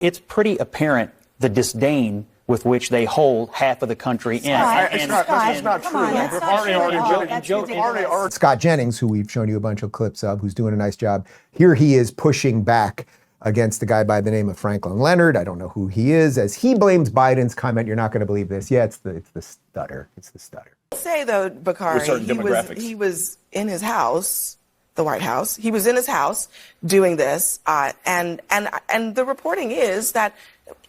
it's pretty apparent the disdain with which they hold half of the country in. That's not true. Scott Jennings, who we've shown you a bunch of clips of, who's doing a nice job. Here he is pushing back against a guy by the name of Franklin Leonard. I don't know who he is, as he blames Biden's comment. You're not going to believe this. Yeah, it's the stutter. It's the stutter. Say though, Bakari, he was in his house, the White House. He was in his house doing this, and the reporting is that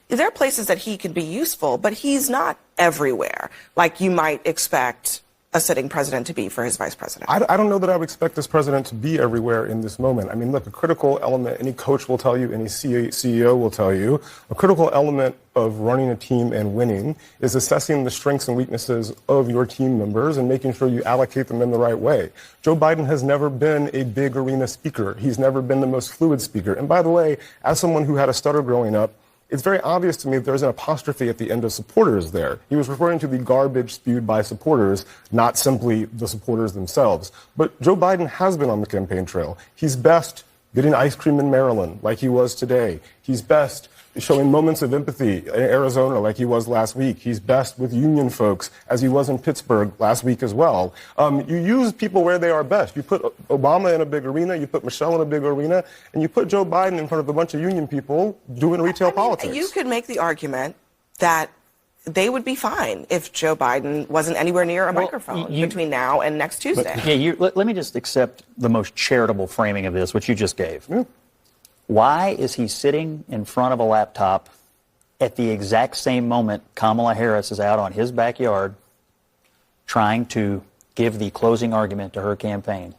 there are places that he can be useful, but he's not everywhere like you might expect a sitting president to be for his vice president. I don't know that I would expect this president to be everywhere in this moment. I mean, look, a critical element, any coach will tell you, any CEO will tell you, a critical element of running a team and winning is assessing the strengths and weaknesses of your team members and making sure you allocate them in the right way. Joe Biden has never been a big arena speaker. He's never been the most fluid speaker. And by the way, as someone who had a stutter growing up, it's very obvious to me that there's an apostrophe at the end of supporters there. He was referring to the garbage spewed by supporters, not simply the supporters themselves. But Joe Biden has been on the campaign trail. He's best getting ice cream in Maryland, like he was today. He's best showing moments of empathy in Arizona, like he was last week. He's best with union folks, as he was in Pittsburgh last week as well. You use people where they are best. You put Obama in a big arena, you put Michelle in a big arena, and you put Joe Biden in front of a bunch of union people doing retail politics. You could make the argument that they would be fine if Joe Biden wasn't anywhere near a microphone between now and next Tuesday. Let me just accept the most charitable framing of this, which you just gave. Yeah. Why is he sitting in front of a laptop at the exact same moment Kamala Harris is out on his backyard trying to give the closing argument to her campaign?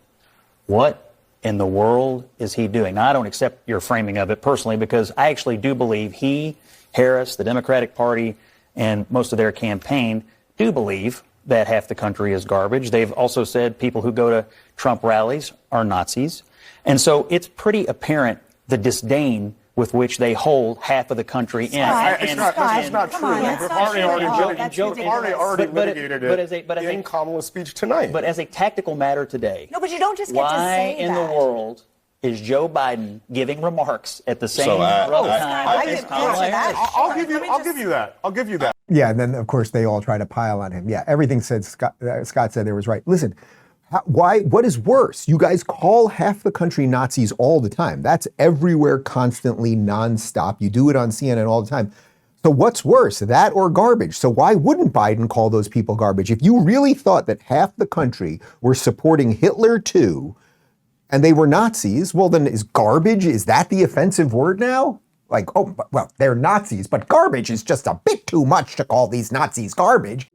What in the world is he doing? Now, I don't accept your framing of it personally, because I actually do believe he, Harris, the Democratic Party, and most of their campaign do believe that half the country is garbage. They've also said people who go to Trump rallies are Nazis. And so it's pretty apparent the disdain with which they hold half of the country in. That's not true. We've already litigated it in Kamala's speech tonight. But as a tactical matter today, no, but you don't just get to say why in the world is Joe Biden giving remarks at the same time as Kamala Harris? I'll give you that. Yeah, and then, of course, they all try to pile on him. Yeah, everything Scott said there was right. Listen, what is worse? You guys call half the country Nazis all the time. That's everywhere, constantly, nonstop. You do it on CNN all the time. So what's worse, that or garbage? So why wouldn't Biden call those people garbage? If you really thought that half the country were supporting Hitler too, and they were Nazis, well, then is garbage, is that the offensive word now? Like, oh, well, they're Nazis, but garbage is just a bit too much to call these Nazis garbage.